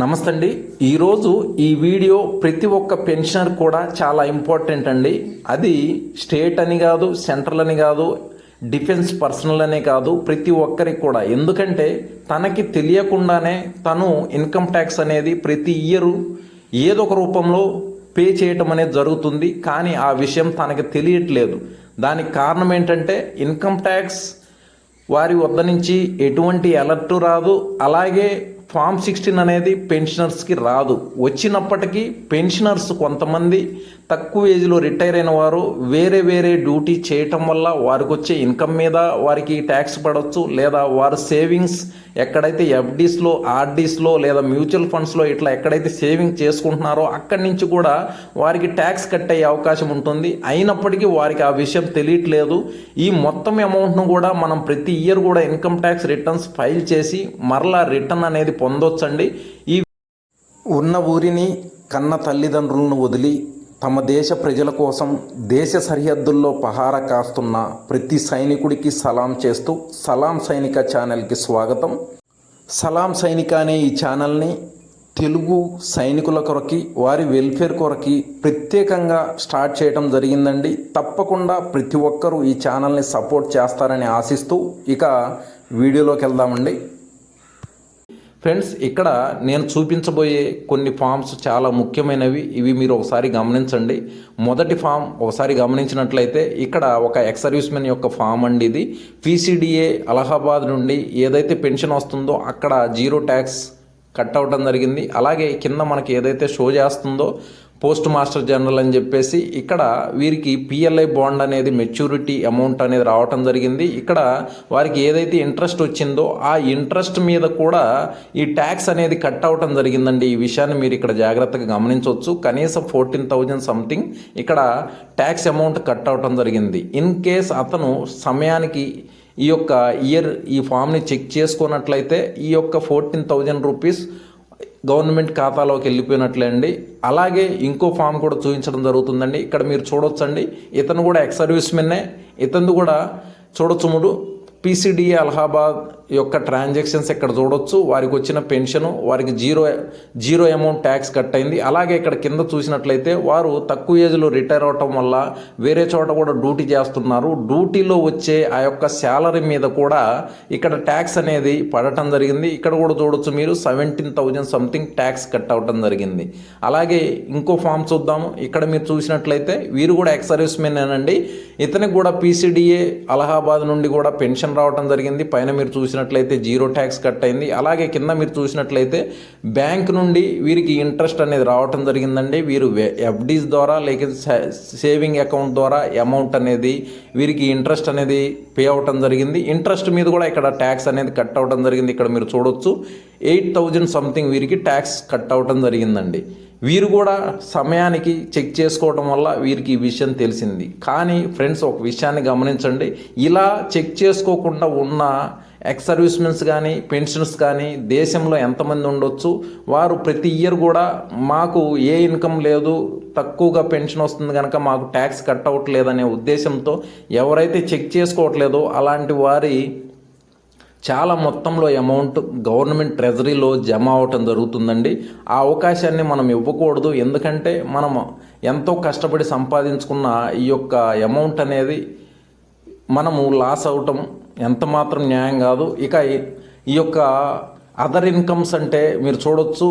నమస్తే అండి. ఈరోజు ఈ వీడియో ప్రతి ఒక్క పెన్షనర్ కూడా చాలా ఇంపార్టెంట్ అండి. అది స్టేట్ అని కాదు, సెంట్రల్ అని కాదు, డిఫెన్స్ పర్సనల్ అనే కాదు, ప్రతి ఒక్కరికి కూడా. ఎందుకంటే తనకి తెలియకుండానే తను ఇన్కమ్ ట్యాక్స్ అనేది ప్రతి ఇయరు ఏదో ఒక రూపంలో పే చేయటం అనేది జరుగుతుంది. కానీ ఆ విషయం తనకి తెలియట్లేదు. దానికి కారణం ఏంటంటే ఇన్కమ్ ట్యాక్స్ వారి వద్ద నుంచి ఎటువంటి అలర్ట్ రాదు. అలాగే ఫామ్ 16 అనేది పెన్షనర్స్కి రాదు. వచ్చినప్పటికీ పెన్షనర్స్ కొంతమంది తక్కువ ఏజ్లో రిటైర్ అయిన వారు వేరే డ్యూటీ చేయటం వల్ల వారికి వచ్చే ఇన్కమ్ మీద వారికి ట్యాక్స్ పడవచ్చు. లేదా వారు సేవింగ్స్ ఎక్కడైతే ఎఫ్డీస్లో, ఆర్డీస్లో లేదా మ్యూచువల్ ఫండ్స్లో ఇట్లా ఎక్కడైతే సేవింగ్ చేసుకుంటున్నారో అక్కడి నుంచి కూడా వారికి ట్యాక్స్ కట్ అయ్యే అవకాశం ఉంటుంది. అయినప్పటికీ వారికి ఆ విషయం తెలియట్లేదు. ఈ మొత్తం అమౌంట్ను కూడా మనం ప్రతి ఇయర్ కూడా ఇన్కమ్ ట్యాక్స్ రిటర్న్స్ ఫైల్ చేసి మరలా రిటర్న్ అనేది పొందొచ్చండి. ఈ ఉన్న ఊరిని కన్న తల్లిదండ్రులను వదిలి తమ దేశ ప్రజల కోసం దేశ సరిహద్దుల్లో పహారా కాస్తున్న ప్రతి సైనికుడికి సలాం చేస్తూ సలాం సైనిక ఛానల్కి స్వాగతం. సలాం సైనిక అనే ఈ ఛానల్ని తెలుగు సైనికుల కొరకి, వారి వెల్ఫేర్ కొరకి ప్రత్యేకంగా స్టార్ట్ చేయడం జరిగిందండి. తప్పకుండా ప్రతి ఒక్కరూ ఈ ఛానల్ని సపోర్ట్ చేస్తారని ఆశిస్తూ ఇక వీడియోలోకి వెళ్దామండి. ఫ్రెండ్స్, ఇక్కడ నేను చూపించబోయే కొన్ని ఫామ్స్ చాలా ముఖ్యమైనవి. ఇవి మీరు ఒకసారి గమనించండి. మొదటి ఫామ్ ఒకసారి గమనించినట్లయితే ఇక్కడ ఒక ఎక్స్ సర్వీస్మెన్ యొక్క ఫామ్ అండి. ఇది పీసీడీఏ అలహాబాద్ నుండి ఏదైతే పెన్షన్ వస్తుందో అక్కడ 0 ట్యాక్స్ కట్ అవడం జరిగింది. అలాగే కింద మనకి ఏదైతే షో చేస్తుందో పోస్ట్ మాస్టర్ జనరల్ అని చెప్పేసి ఇక్కడ వీరికి పిఎల్ఐ బాండ్ అనేది మెచ్యూరిటీ అమౌంట్ అనేది రావటం జరిగింది. ఇక్కడ వారికి ఏదైతే ఇంట్రెస్ట్ వచ్చిందో ఆ ఇంట్రెస్ట్ మీద కూడా ఈ ట్యాక్స్ అనేది కట్ అవటం జరిగిందండి. ఈ విషయాన్ని మీరు ఇక్కడ జాగ్రత్తగా గమనించవచ్చు. కనీసం 14,000 సంథింగ్ ఇక్కడ ట్యాక్స్ అమౌంట్ కట్ అవటం జరిగింది. ఇన్ కేస్ అతను సమయానికి ఈ యొక్క ఇయర్ ఈ ఫామ్ని చెక్ చేసుకున్నట్లయితే ఈ యొక్క 14,000 రూపీస్ గవర్నమెంట్ ఖాతాలోకి వెళ్ళిపోయినట్లే అండి. అలాగే ఇంకో ఫామ్ కూడా చూపించడం జరుగుతుందండి. ఇక్కడ మీరు చూడొచ్చండి, ఇతను కూడా ఎక్స్ సర్వీస్మెన్నే. ఇతను కూడా చూడొచ్చు. మూడు పీసీడీఏ అలహాబాద్ యొక్క ట్రాన్సాక్షన్స్ ఇక్కడ చూడొచ్చు. వారికి వచ్చిన పెన్షను వారికి జీరో అమౌంట్ ట్యాక్స్ కట్ అయింది. అలాగే ఇక్కడ కింద చూసినట్లయితే వారు తక్కువ ఏజ్లో రిటైర్ అవటం వల్ల వేరే చోట కూడా డ్యూటీ చేస్తున్నారు. డ్యూటీలో వచ్చే ఆ యొక్క శాలరీ మీద కూడా ఇక్కడ ట్యాక్స్ అనేది పడటం జరిగింది. ఇక్కడ కూడా చూడొచ్చు మీరు 17,000 సంథింగ్ ట్యాక్స్ కట్ అవటం జరిగింది. అలాగే ఇంకో ఫామ్ చూద్దాము. ఇక్కడ మీరు చూసినట్లయితే వీరు కూడా ఎక్స్ సర్వీస్మెన్ అండి. ఇతనికి కూడా పీసీడీఏ అలహాబాద్ నుండి కూడా పెన్షన్ రావటం జరిగింది. పైన మీరు చూసినట్లయితే 0 ట్యాక్స్ కట్ అయింది. అలాగే కింద మీరు చూసినట్లయితే బ్యాంక్ నుండి వీరికి ఇంట్రెస్ట్ అనేది రావటం జరిగిందండి. వీరు ఎఫ్డీస్ ద్వారా లేక సేవింగ్ అకౌంట్ ద్వారా అమౌంట్ అనేది వీరికి ఇంట్రెస్ట్ అనేది పే అవటం జరిగింది. ఇంట్రెస్ట్ మీద కూడా ఇక్కడ ట్యాక్స్ అనేది కట్ అవటం జరిగింది. ఇక్కడ మీరు చూడొచ్చు 8,000 సంథింగ్ వీరికి ట్యాక్స్ కట్ అవటం జరిగిందండి. వీరు కూడా సమయానికి చెక్ చేసుకోవడం వల్ల వీరికి ఈ విషయం తెలిసింది. కానీ ఫ్రెండ్స్, ఒక విషయాన్ని గమనించండి. ఇలా చెక్ చేసుకోకుండా ఉన్న ఎక్స్ సర్వీస్మెన్స్ కానీ పెన్షన్స్ కానీ దేశంలో ఎంతమంది ఉండొచ్చు? వారు ప్రతి ఇయర్ కూడా మాకు ఏ ఇన్కమ్ లేదు, తక్కువగా పెన్షన్ వస్తుంది కనుక మాకు ట్యాక్స్ కట్ అవ్వట్లేదనే ఉద్దేశంతో ఎవరైతే చెక్ చేసుకోవట్లేదో అలాంటి వారి చాలా మొత్తంలో అమౌంట్ గవర్నమెంట్ ట్రెజరీలో జమ అవటం జరుగుతుందండి. ఆ అవకాశాన్ని మనం ఇవ్వకూడదు. ఎందుకంటే మనం ఎంతో కష్టపడి సంపాదించుకున్న ఈ యొక్క అమౌంట్ అనేది మనము లాస్ అవటం ఎంత మాత్రం న్యాయం కాదు. ఇక ఈ యొక్క అదర్ ఇన్కమ్స్ అంటే మీరు చూడొచ్చు,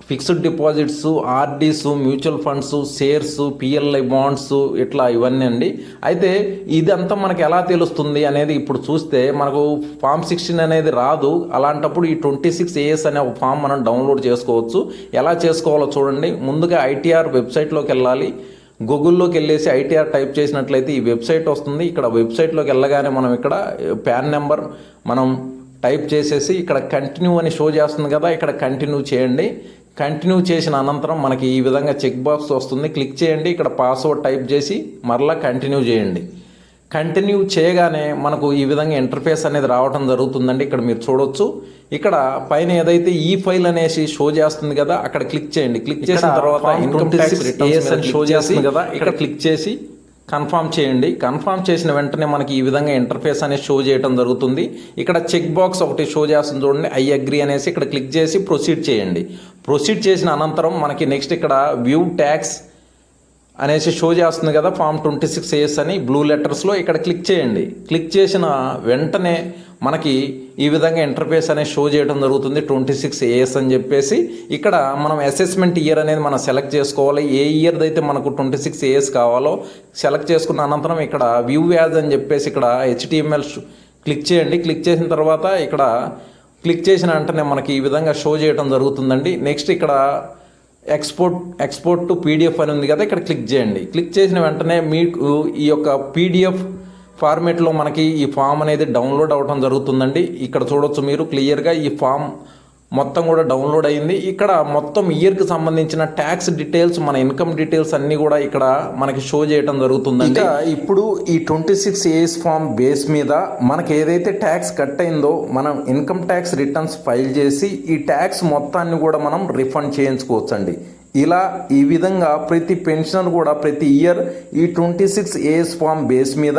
fixed deposits, RDs, mutual funds, shares, PLI bonds, ఇట్లా ఇవన్నీ అండి. అయితే ఇదంతా మనకు ఎలా తెలుస్తుంది అనేది ఇప్పుడు చూస్తే మనకు ఫామ్ 16 అనేది రాదు. అలాంటప్పుడు ఈ 26AS అనే ఒక ఫామ్ మనం డౌన్లోడ్ చేసుకోవచ్చు. ఎలా చేసుకోవాలో చూడండి. ముందుగా ఐటీఆర్ వెబ్సైట్లోకి వెళ్ళాలి. గూగుల్లోకి వెళ్ళేసి ఐటీఆర్ టైప్ చేసినట్లయితే ఈ వెబ్సైట్ వస్తుంది. ఇక్కడ వెబ్సైట్లోకి వెళ్ళగానే మనం ఇక్కడ పాన్ నెంబర్ మనం టైప్ చేసేసి ఇక్కడ కంటిన్యూ అని షో చేస్తుంది కదా, ఇక్కడ కంటిన్యూ చేయండి. కంటిన్యూ చేసిన అనంతరం మనకి ఈ విధంగా చెక్ బాక్స్ వస్తుంది. క్లిక్ చేయండి. ఇక్కడ పాస్వర్డ్ టైప్ చేసి మరలా కంటిన్యూ చేయండి. కంటిన్యూ చేయగానే మనకు ఈ విధంగా ఇంటర్ఫేస్ అనేది రావడం జరుగుతుందండి. ఇక్కడ మీరు చూడొచ్చు. ఇక్కడ పైన ఏదైతే ఈ ఫైల్ అనేసి షో చేస్తుంది కదా, అక్కడ క్లిక్ చేయండి. క్లిక్ చేసిన తర్వాత ఇన్కమ్ ట్యాక్స్ రిటర్న్స్ అని షో చేస్తుంది కదా, ఇక్కడ క్లిక్ చేసి కన్ఫర్మ్ చేయండి. కన్ఫర్మ్ చేసిన వెంటనే మనకి ఈ విధంగా ఇంటర్ఫేస్ అనేది షో చేయడం జరుగుతుంది. ఇక్కడ చెక్ బాక్స్ ఒకటి షో చేస్తుంది చూడండి, ఐ అగ్రీ అనేసి ఇక్కడ క్లిక్ చేసి ప్రొసీడ్ చేయండి. ప్రొసీడ్ చేసిన అనంతరం మనకి నెక్స్ట్ ఇక్కడ వ్యూ ట్యాక్స్ అనేసి షో చేస్తుంది కదా, ఫామ్ 26AS అని బ్లూ లెటర్స్లో. ఇక్కడ క్లిక్ చేయండి. క్లిక్ చేసిన వెంటనే మనకి ఈ విధంగా ఇంటర్ఫేస్ అనేది షో చేయడం జరుగుతుంది, 26AS అని చెప్పేసి. ఇక్కడ మనం అసెస్మెంట్ ఇయర్ అనేది మనం సెలెక్ట్ చేసుకోవాలి. ఏ ఇయర్ది అయితే మనకు 26AS కావాలో సెలెక్ట్ చేసుకున్న అనంతరం ఇక్కడ వ్యూ యాజ్ అని చెప్పేసి ఇక్కడ HTML క్లిక్ చేయండి. క్లిక్ చేసిన తర్వాత ఇక్కడ క్లిక్ చేసిన వెంటనే మనకి ఈ విధంగా షో చేయడం జరుగుతుందండి. నెక్స్ట్ ఇక్కడ ఎక్స్పోర్ట్ టు PDF అని ఉంది కదా, ఇక్కడ క్లిక్ చేయండి. క్లిక్ చేసిన వెంటనే మీకు ఈ యొక్క PDF ఫార్మేట్లో మనకి ఈ ఫామ్ అనేది డౌన్లోడ్ అవ్వడం జరుగుతుందండి. ఇక్కడ చూడొచ్చు మీరు క్లియర్గా ఈ ఫామ్ మొత్తం కూడా డౌన్లోడ్ అయింది. ఇక్కడ మొత్తం ఇయర్కి సంబంధించిన ట్యాక్స్ డీటెయిల్స్, మన ఇన్కమ్ డీటెయిల్స్ అన్నీ కూడా ఇక్కడ మనకి షో చేయడం జరుగుతుందండి. ఇంకా ఇప్పుడు ఈ 26AS ఫామ్ బేస్ మీద మనకి ఏదైతే ట్యాక్స్ కట్ అయిందో మనం ఇన్కమ్ ట్యాక్స్ రిటర్న్స్ ఫైల్ చేసి ఈ ట్యాక్స్ మొత్తాన్ని కూడా మనం రిఫండ్ చేయించుకోవచ్చండి. ఇలా ఈ విధంగా ప్రతి పెన్షనర్ కూడా ప్రతి ఇయర్ ఈ 26AS ఫామ్ బేస్ మీద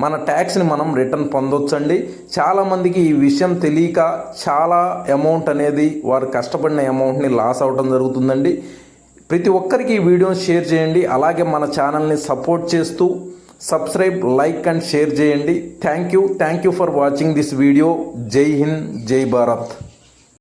మన ట్యాక్స్ని మనం రిటర్న్ పొందొచ్చండి. చాలామందికి ఈ విషయం తెలియక చాలా అమౌంట్ అనేది వారు కష్టపడిన అమౌంట్ని లాస్ అవ్వడం జరుగుతుందండి. ప్రతి ఒక్కరికి ఈ వీడియోని షేర్ చేయండి. అలాగే మన ఛానల్ని సపోర్ట్ చేస్తూ సబ్స్క్రైబ్, లైక్ అండ్ షేర్ చేయండి. Thank you for watching this video. జై హింద్, జై భారత్.